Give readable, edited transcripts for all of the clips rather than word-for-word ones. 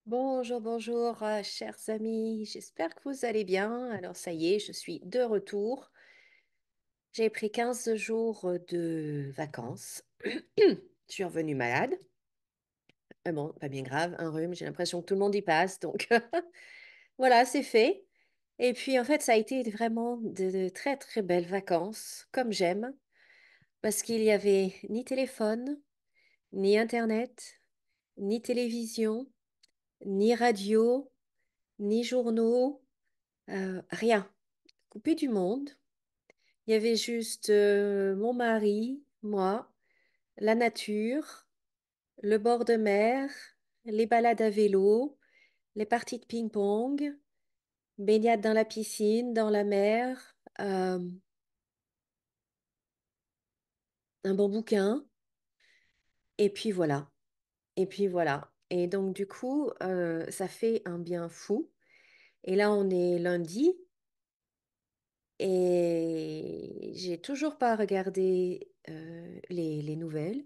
Bonjour, bonjour, chers amis. J'espère que vous allez bien. Alors, ça y est, je suis de retour. J'ai pris 15 jours de vacances. Je suis revenue malade. Mais bon, pas bien grave, un rhume, j'ai l'impression que tout le monde y passe. Donc, voilà, c'est fait. Et puis, en fait, ça a été vraiment de très, très belles vacances, comme j'aime, parce qu'il n'y avait ni téléphone, ni Internet, ni télévision, ni radio, ni journaux, rien. Coupé du monde. Il y avait juste mon mari, moi, la nature, le bord de mer, les balades à vélo, les parties de ping-pong, baignade dans la piscine, dans la mer, un bon bouquin, et puis voilà. Et puis voilà. Et donc du coup, ça fait un bien fou. Et là, on est lundi et j'ai toujours pas regardé les nouvelles.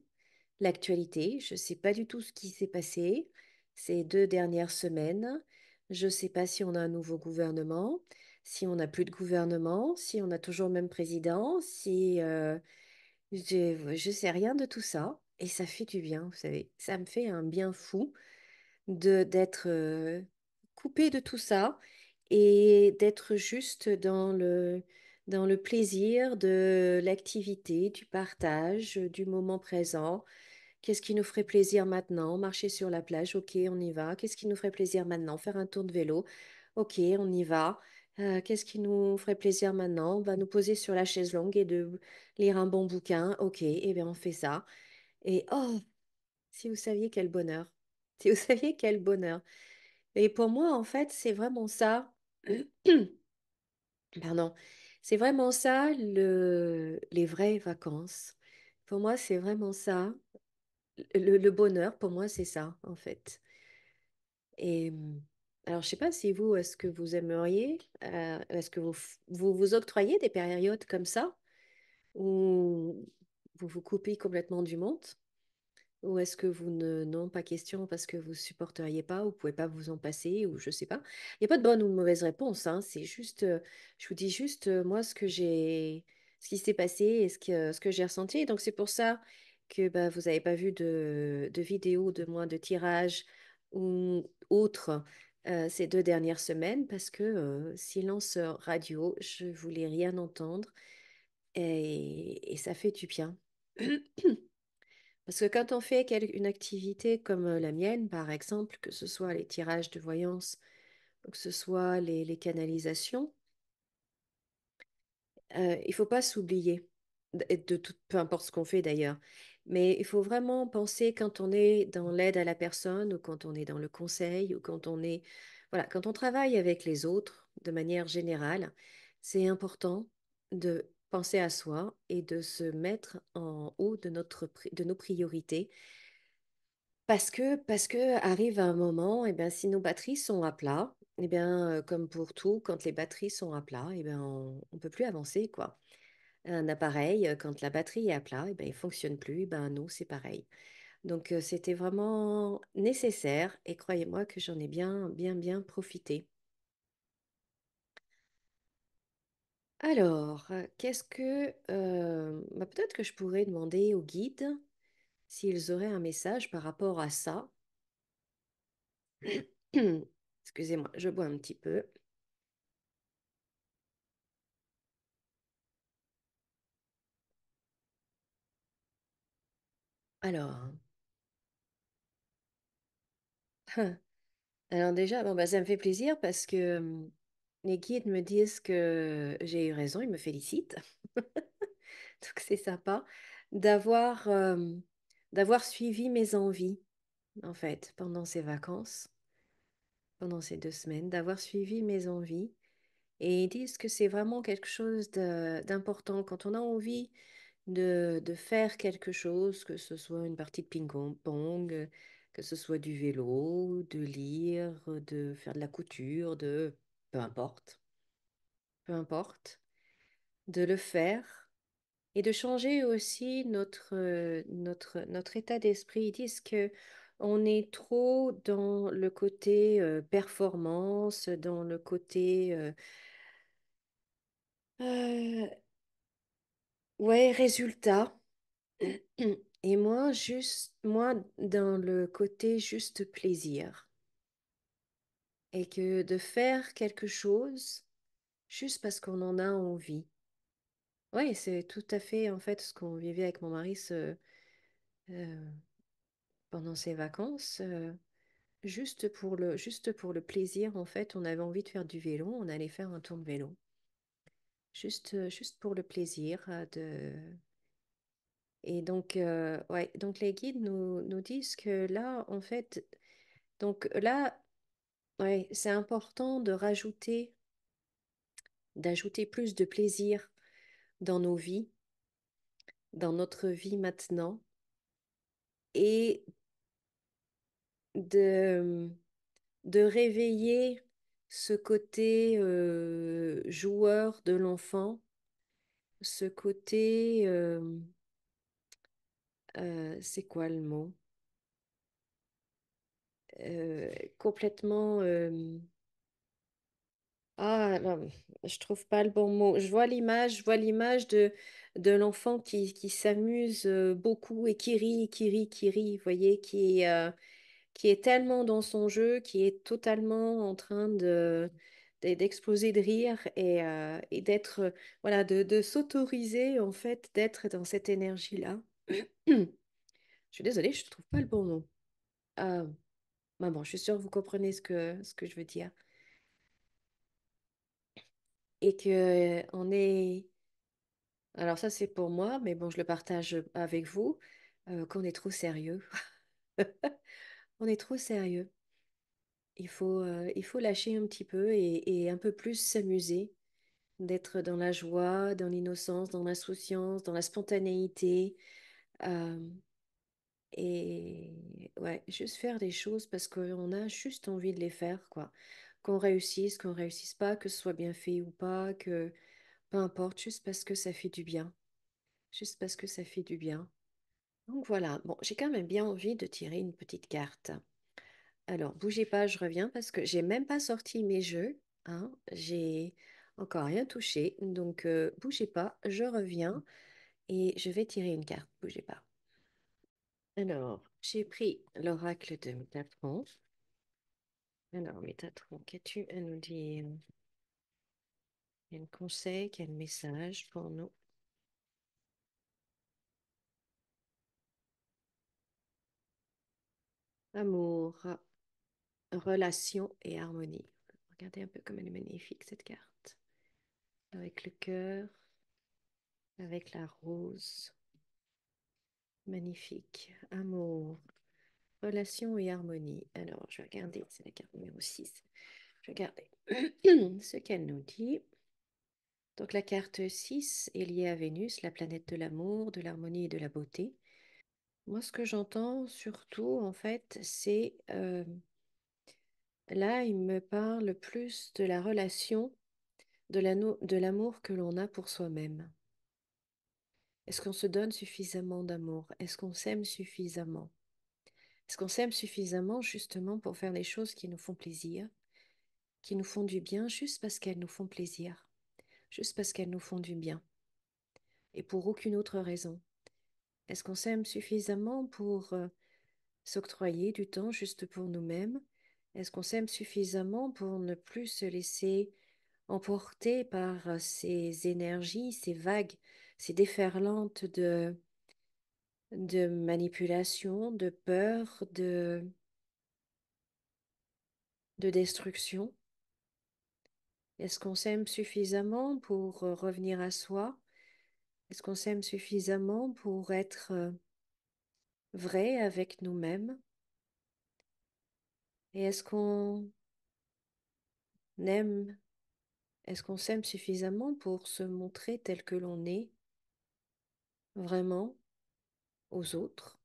L'actualité. Je ne sais pas du tout ce qui s'est passé ces 2 dernières semaines. Je ne sais pas si on a un nouveau gouvernement, si on n'a plus de gouvernement, si on a toujours le même président, si je sais rien de tout ça. Et ça fait du bien, vous savez. Ça me fait un bien fou de d'être coupé de tout ça et d'être juste dans le plaisir de l'activité, du partage, du moment présent. Qu'est-ce qui nous ferait plaisir maintenant? Marcher sur la plage, ok, on y va. Qu'est-ce qui nous ferait plaisir maintenant? Faire un tour de vélo, ok, on y va. Qu'est-ce qui nous ferait plaisir maintenant? On va nous poser sur la chaise longue et de lire un bon bouquin, ok, eh bien on fait ça. Et oh, si vous saviez quel bonheur. Si vous saviez quel bonheur. Et pour moi, en fait, c'est vraiment ça. Pardon. C'est vraiment ça les vraies vacances. Pour moi, c'est vraiment ça. Le bonheur, pour moi, c'est ça, en fait. Et alors, je sais pas si vous, est-ce que vous aimeriez, est-ce que vous octroyez des périodes comme ça où vous vous coupez complètement du monde? Ou est-ce que vous ne, non, pas question parce que vous supporteriez pas ou pouvez pas vous en passer ou je sais pas. Il n'y a pas de bonne ou de mauvaise réponse, hein. C'est juste, je vous dis juste moi ce qui s'est passé et ce que j'ai ressenti. Et donc c'est pour ça que bah, vous n'avez pas vu de vidéo de moi de tirage ou autre ces 2 dernières semaines parce que silence radio, je voulais rien entendre et ça fait du bien. Parce que quand on fait une activité comme la mienne, par exemple, que ce soit les tirages de voyance, ou que ce soit les canalisations, il faut pas s'oublier de tout, peu importe ce qu'on fait d'ailleurs. Mais il faut vraiment penser quand on est dans l'aide à la personne ou quand on est dans le conseil ou quand on est, voilà, quand on travaille avec les autres de manière générale, c'est important de penser à soi et de se mettre en haut de nos priorités parce que arrive un moment, eh bien, si nos batteries sont à plat, eh bien, comme pour tout, quand les batteries sont à plat, eh bien, on ne peut plus avancer, quoi. Un appareil, quand la batterie est à plat, eh bien, il ne fonctionne plus. Eh ben, nous, c'est pareil. Donc, c'était vraiment nécessaire et croyez-moi que j'en ai bien, bien, bien profité. Alors, qu'est-ce que... bah, peut-être que je pourrais demander aux guides s'ils auraient un message par rapport à ça. Excusez-moi, je bois un petit peu. Alors, alors déjà, bon, bah, ça me fait plaisir parce que les guides me disent que j'ai eu raison, ils me félicitent. Donc c'est sympa d'avoir d'avoir suivi mes envies, en fait, pendant ces vacances, pendant ces 2 semaines, d'avoir suivi mes envies. Et ils disent que c'est vraiment quelque chose d'important quand on a envie de faire quelque chose, que ce soit une partie de ping-pong, que ce soit du vélo, de lire, de faire de la couture, de... peu importe, de le faire et de changer aussi notre état d'esprit. Ils disent que on est trop dans le côté performance, dans le côté euh, ouais, résultat. Et moi, moi, dans le côté juste plaisir. Et que de faire quelque chose juste parce qu'on en a envie. Oui, c'est tout à fait en fait ce qu'on vivait avec mon mari euh, pendant ses vacances. Juste pour le plaisir, en fait, on avait envie de faire du vélo, on allait faire un tour de vélo. Juste pour le plaisir de... Et donc, ouais, donc les guides nous disent que là, en fait, donc là, ouais, c'est important d'ajouter plus de plaisir dans nos vies, dans notre vie maintenant, et de, de réveiller ce côté joueur de l'enfant, ce côté, c'est quoi le mot? Complètement... ah, non, je trouve pas le bon mot. Je vois l'image de l'enfant qui s'amuse beaucoup et qui rit, qui rit, qui rit, vous voyez, qui est tellement dans son jeu, qui est totalement en train d'exploser de rire et d'être, voilà, de s'autoriser en fait d'être dans cette énergie-là. Je suis désolée, je ne trouve pas le bon mot. Ah, maman, je suis sûre que vous comprenez ce que je veux dire. Et que on est... Alors ça, c'est pour moi, mais bon, je le partage avec vous, qu'on est trop sérieux. On est trop sérieux. Il faut lâcher un petit peu et un peu plus s'amuser, d'être dans la joie, dans l'innocence, dans l'insouciance, dans la spontanéité. euh, et ouais, juste faire des choses parce qu'on a juste envie de les faire, quoi. Qu'on réussisse pas, que ce soit bien fait ou pas, que peu importe, juste parce que ça fait du bien. Juste parce que ça fait du bien. Donc voilà, bon, j'ai quand même bien envie de tirer une petite carte. Alors, bougez pas, je reviens parce que j'ai même pas sorti mes jeux, hein. J'ai encore rien touché. Donc, bougez pas, je reviens et je vais tirer une carte. Bougez pas. Alors, j'ai pris l'oracle de Métatron. Alors, Métatron, qu'as-tu à nous dire? Quel conseil, quel message pour nous? Amour, relation et harmonie. Regardez un peu comme elle est magnifique, cette carte. Avec le cœur, avec la rose. Magnifique. Amour, relation et harmonie. Alors, je vais regarder, c'est la carte numéro 6. Je vais regarder ce qu'elle nous dit. Donc, la carte 6 est liée à Vénus, la planète de l'amour, de l'harmonie et de la beauté. Moi, ce que j'entends surtout, en fait, c'est là, il me parle plus de la relation, de l'amour que l'on a pour soi-même. Est-ce qu'on se donne suffisamment d'amour? Est-ce qu'on s'aime suffisamment? Est-ce qu'on s'aime suffisamment justement pour faire les choses qui nous font plaisir, qui nous font du bien juste parce qu'elles nous font plaisir, juste parce qu'elles nous font du bien et pour aucune autre raison? Est-ce qu'on s'aime suffisamment pour s'octroyer du temps juste pour nous-mêmes? Est-ce qu'on s'aime suffisamment pour ne plus se laisser emporter par ces énergies, ces vagues, ces déferlantes de manipulation, de peur, de destruction? Est-ce qu'on s'aime suffisamment pour revenir à soi? Est-ce qu'on s'aime suffisamment pour être vrai avec nous-mêmes? Et aime, est-ce qu'on s'aime suffisamment pour se montrer tel que l'on est vraiment aux autres?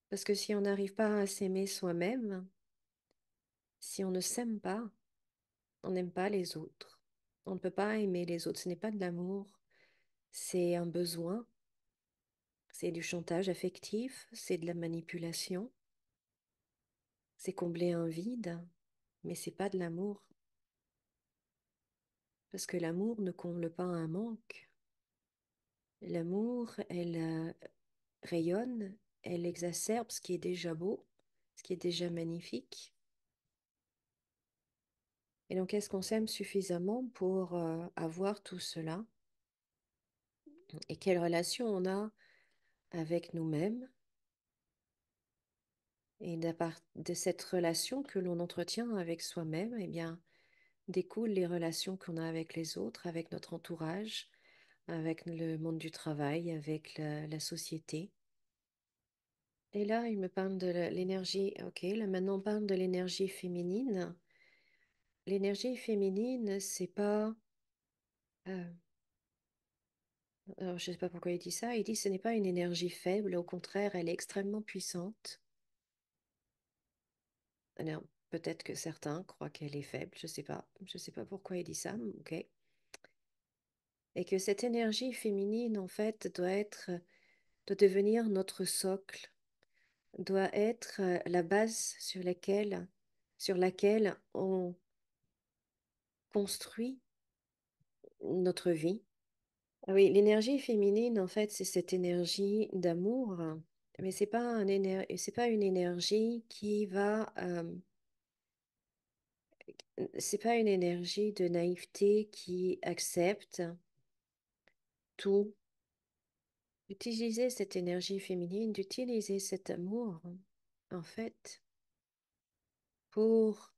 Parce que si on n'arrive pas à s'aimer soi-même, si on ne s'aime pas, on n'aime pas les autres. On ne peut pas aimer les autres. Ce n'est pas de l'amour, c'est un besoin, c'est du chantage affectif, c'est de la manipulation. c'est combler un vide, mais c'est pas de l'amour, parce que l'amour ne comble pas un manque. L'amour, elle rayonne, elle exacerbe ce qui est déjà beau, ce qui est déjà magnifique. Et donc, est-ce qu'on s'aime suffisamment pour avoir tout cela? Et quelle relation on a avec nous-mêmes? Et de cette relation que l'on entretient avec soi-même, eh bien, découlent les relations qu'on a avec les autres, avec notre entourage, avec le monde du travail, avec la société. Et là, il me parle de l'énergie. Ok, là maintenant on parle de l'énergie féminine. L'énergie féminine, c'est pas. euh, alors, je sais pas pourquoi il dit ça. Il dit ce n'est pas une énergie faible, au contraire, elle est extrêmement puissante. Alors, peut-être que certains croient qu'elle est faible, je sais pas. Je sais pas pourquoi il dit ça, mais ok. Et que cette énergie féminine, en fait, doit devenir notre socle, doit être la base sur laquelle on construit notre vie. Ah oui, l'énergie féminine, en fait, c'est cette énergie d'amour, mais c'est pas une énergie qui va, c'est pas une énergie de naïveté qui accepte tout. Utiliser cette énergie féminine, d'utiliser cet amour, en fait, pour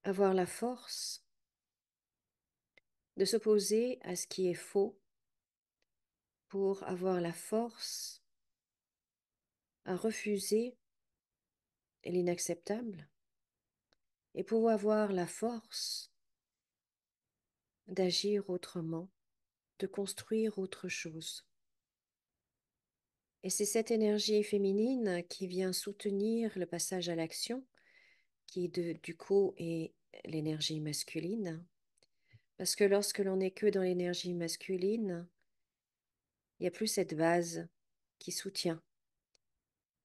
avoir la force de s'opposer à ce qui est faux, pour avoir la force à refuser l'inacceptable et pour avoir la force d'agir autrement, de construire autre chose. Et c'est cette énergie féminine qui vient soutenir le passage à l'action, du coup est l'énergie masculine. Parce que lorsque l'on n'est que dans l'énergie masculine, il n'y a plus cette base qui soutient.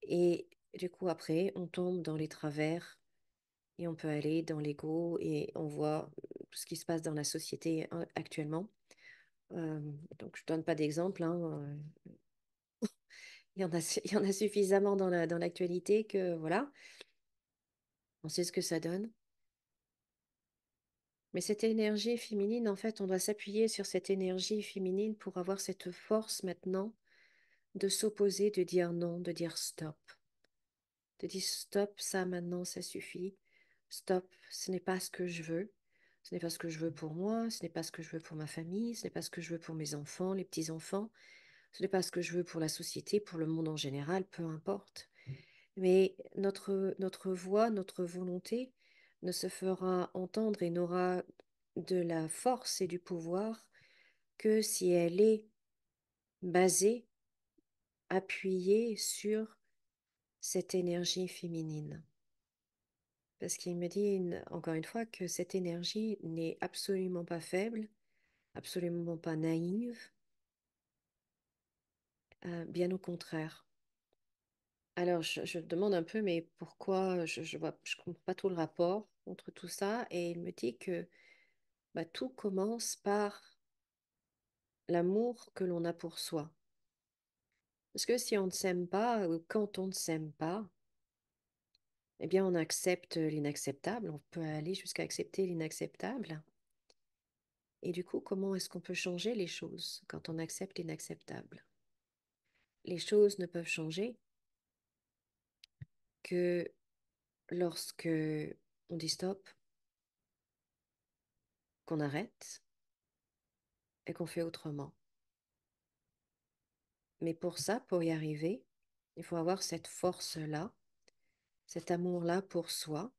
Et du coup, après, on tombe dans les travers et on peut aller dans l'ego et on voit ce qui se passe dans la société actuellement. Euh, donc, je ne donne pas d'exemple, hein, il y en a, il y en a suffisamment dans l'actualité que voilà, on sait ce que ça donne. Mais cette énergie féminine, en fait, on doit s'appuyer sur cette énergie féminine pour avoir cette force maintenant de s'opposer, de dire non, de dire stop. De dire stop, ça maintenant, ça suffit. Stop, ce n'est pas ce que je veux. Ce n'est pas ce que je veux pour moi, ce n'est pas ce que je veux pour ma famille, ce n'est pas ce que je veux pour mes enfants, les petits-enfants, ce n'est pas ce que je veux pour la société, pour le monde en général, peu importe. Mais notre voix, notre volonté ne se fera entendre et n'aura de la force et du pouvoir que si elle est basée, appuyée sur cette énergie féminine. Parce qu'il me dit encore une fois que cette énergie n'est absolument pas faible, absolument pas naïve, bien au contraire. Alors, je demande un peu, mais pourquoi je comprends pas tout le rapport entre tout ça, et il me dit que bah, tout commence par l'amour que l'on a pour soi. Parce que si on ne s'aime pas, ou quand on ne s'aime pas, eh bien, on accepte l'inacceptable, on peut aller jusqu'à accepter l'inacceptable. Et du coup, comment est-ce qu'on peut changer les choses quand on accepte l'inacceptable? Les choses ne peuvent changer que lorsque on dit stop, qu'on arrête et qu'on fait autrement. Mais pour ça, pour y arriver, il faut avoir cette force-là, cet amour-là pour soi,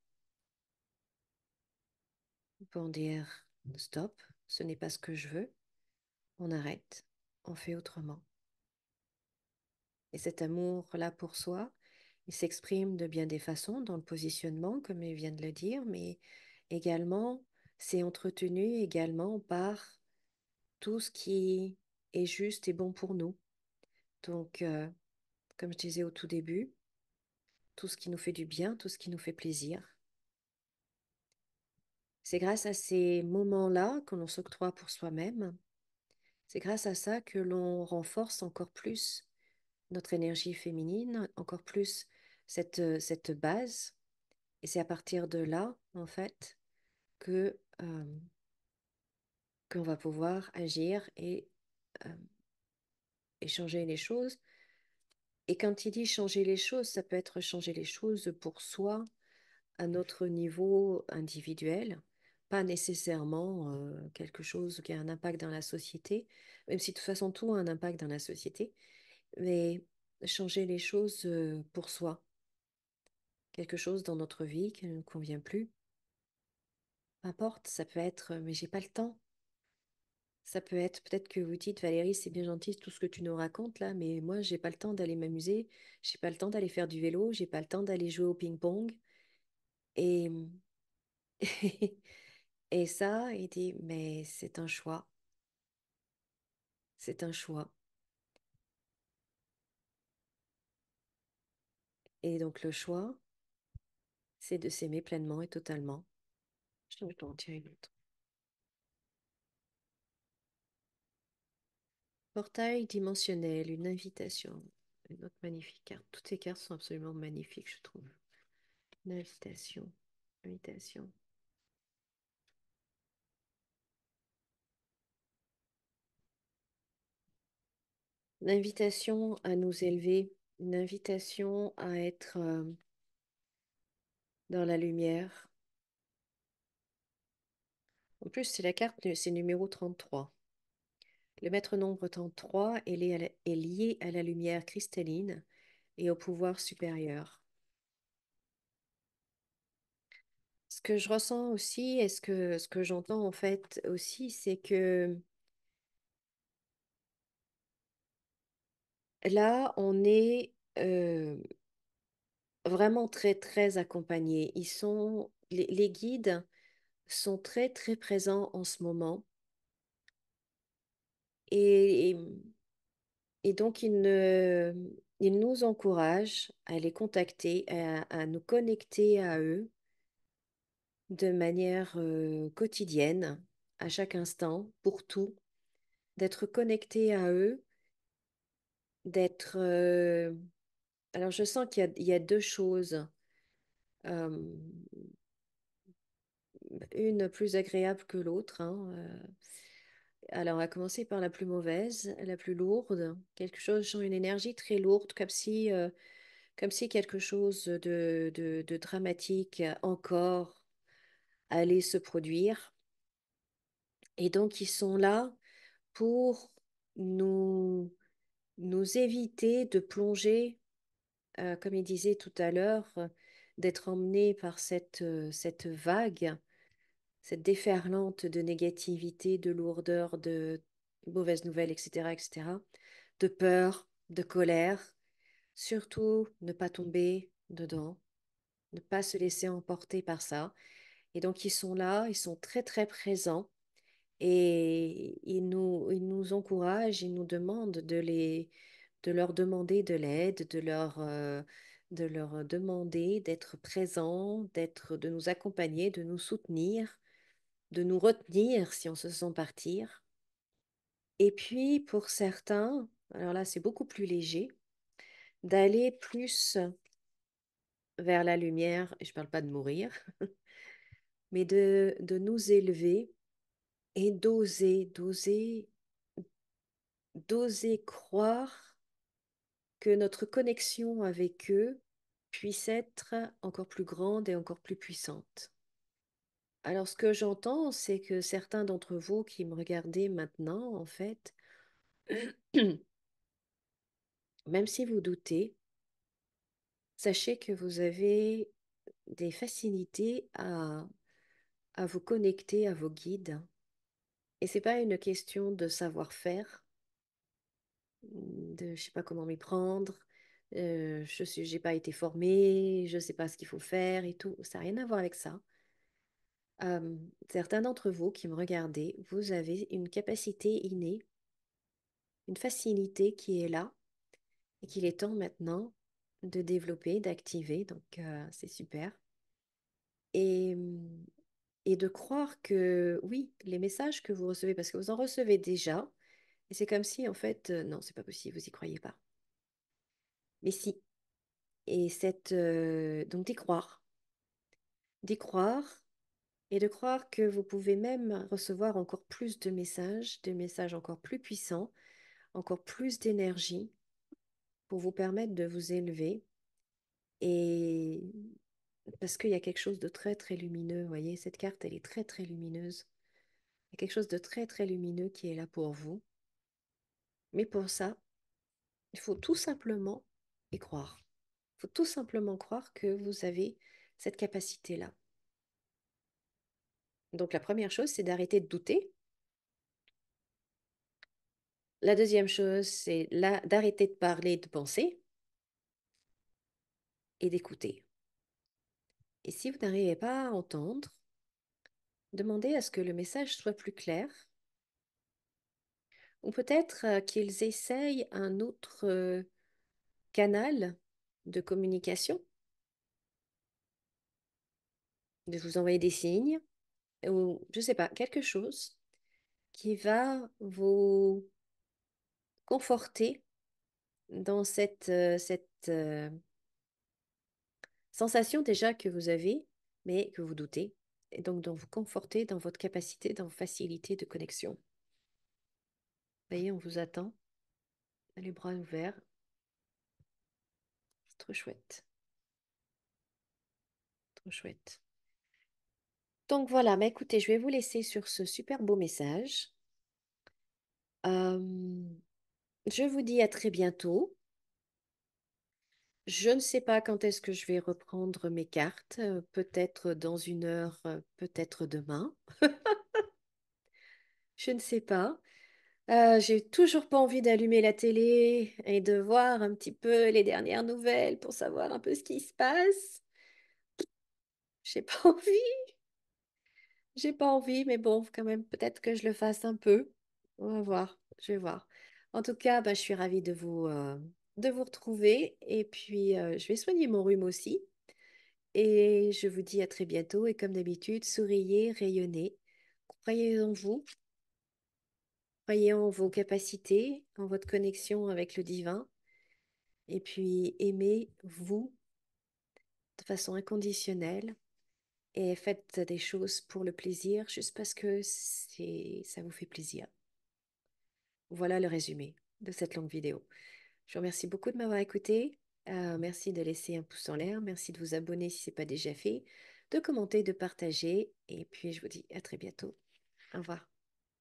pour dire stop, ce n'est pas ce que je veux, on arrête, on fait autrement. Et cet amour-là pour soi, il s'exprime de bien des façons dans le positionnement, comme il vient de le dire, mais également, c'est entretenu également par tout ce qui est juste et bon pour nous. Donc, comme je disais au tout début, tout ce qui nous fait du bien, tout ce qui nous fait plaisir. C'est grâce à ces moments-là que l'on s'octroie pour soi-même. C'est grâce à ça que l'on renforce encore plus notre énergie féminine, encore plus cette base. Et c'est à partir de là, en fait, que, qu'on va pouvoir agir euh, et changer les choses. Et quand il dit changer les choses, ça peut être changer les choses pour soi à notre niveau individuel, pas nécessairement quelque chose qui a un impact dans la société, même si de toute façon tout a un impact dans la société, mais changer les choses pour soi, quelque chose dans notre vie qui ne nous convient plus. Peu importe, ça peut être, mais j'ai pas le temps. Ça peut être, peut-être que vous dites, Valérie, c'est bien gentil tout ce que tu nous racontes là, mais moi, j'ai pas le temps d'aller m'amuser, j'ai pas le temps d'aller faire du vélo, j'ai pas le temps d'aller jouer au ping-pong. Et, et ça, il dit, mais c'est un choix, c'est un choix. Et donc, le choix, c'est de s'aimer pleinement et totalement. Je dois en tirer une autre. Portail dimensionnel, une invitation. Une autre magnifique carte. Toutes ces cartes sont absolument magnifiques, je trouve. Une invitation. Invitation. Une invitation à nous élever. Une invitation à être dans la lumière. En plus, c'est la carte, c'est numéro 33. Le maître nombre 33 est lié à la lumière cristalline et au pouvoir supérieur. Ce que je ressens aussi, et ce que j'entends en fait aussi, c'est que là, on est vraiment très, très accompagnés. Les guides sont très, très présents en ce moment. Et, et, et donc, ils nous encouragent à les contacter, à nous connecter à eux de manière quotidienne, à chaque instant, pour tout, d'être connecté à eux, d'être... alors, je sens il y a deux choses, euh, une plus agréable que l'autre, hein. Alors, on va commencer par la plus mauvaise, la plus lourde. Quelque chose, je sens une énergie très lourde, comme si quelque chose de dramatique encore allait se produire. Et donc, ils sont là pour nous, nous éviter de plonger, comme il disait tout à l'heure, d'être emmenés par cette vague, cette déferlante de négativité, de lourdeur, de mauvaises nouvelles, etc., etc., de peur, de colère. Surtout, ne pas tomber dedans, ne pas se laisser emporter par ça. Et donc, ils sont là, ils sont très, très présents. Et ils nous encouragent, ils nous demandent de leur demander de l'aide, de leur demander d'être présents, de nous accompagner, de nous soutenir, de nous retenir si on se sent partir. Et puis, pour certains, alors là, c'est beaucoup plus léger, d'aller plus vers la lumière, et je ne parle pas de mourir, mais de nous élever et d'oser croire que notre connexion avec eux puisse être encore plus grande et encore plus puissante. Alors, ce que j'entends, c'est que certains d'entre vous qui me regardez maintenant, en fait, même si vous doutez, sachez que vous avez des facilités à vous connecter à vos guides. Et c'est pas une question de savoir-faire, de je sais pas comment m'y prendre, j'ai pas été formée, je sais pas ce qu'il faut faire et tout. Ça n'a rien à voir avec ça. Euh, Certains d'entre vous qui me regardez, vous avez une capacité innée, une facilité qui est là et qu'il est temps maintenant. de développer, d'activer, donc c'est super. Et, et de croire que oui, les messages que vous recevez, parce que vous en recevez déjà, et c'est comme si en fait, non, c'est pas possible, vous y croyez pas. Mais si. Et donc d'y croire, et de croire que vous pouvez même recevoir encore plus de messages, des messages encore plus puissants, encore plus d'énergie pour vous permettre de vous élever. Et parce qu'il y a quelque chose de très très lumineux, vous voyez, cette carte, elle est très très lumineuse. Il y a quelque chose de très très lumineux qui est là pour vous. Mais pour ça, il faut tout simplement y croire. Il faut tout simplement croire que vous avez cette capacité-là. Donc la première chose, c'est d'arrêter de douter. La deuxième chose, c'est d'arrêter de parler, de penser et d'écouter. Et si vous n'arrivez pas à entendre, demandez à ce que le message soit plus clair, ou peut-être qu'ils essayent un autre canal de communication, de vous envoyer des signes, ou je ne sais pas, quelque chose qui va vous conforter dans cette sensation déjà que vous avez, mais que vous doutez, et donc dans vous conforter dans votre capacité, dans vos facilités de connexion. Vous voyez, on vous attend, les bras ouverts, c'est trop chouette, trop chouette. Donc voilà, mais écoutez, je vais vous laisser sur ce super beau message. Euh, je vous dis à très bientôt. Je ne sais pas quand est-ce que je vais reprendre mes cartes, peut-être dans une heure, peut-être demain. Je ne sais pas. J'ai toujours pas envie d'allumer la télé et de voir un petit peu les dernières nouvelles pour savoir un peu ce qui se passe. J'ai pas envie. J'ai pas envie, mais bon, quand même, peut-être que je le fasse un peu. On va voir. Je vais voir. En tout cas, bah, je suis ravie de vous retrouver. Et puis, je vais soigner mon rhume aussi. Et je vous dis à très bientôt. Et comme d'habitude, souriez, rayonnez. Croyez en vous, croyez en vos capacités, en votre connexion avec le divin. Et puis, aimez-vous de façon inconditionnelle. Et faites des choses pour le plaisir, juste parce que ça vous fait plaisir. Voilà le résumé de cette longue vidéo. Je vous remercie beaucoup de m'avoir écouté. Merci de laisser un pouce en l'air. Merci de vous abonner si ce n'est pas déjà fait, de commenter, de partager. Et puis, je vous dis à très bientôt. Au revoir.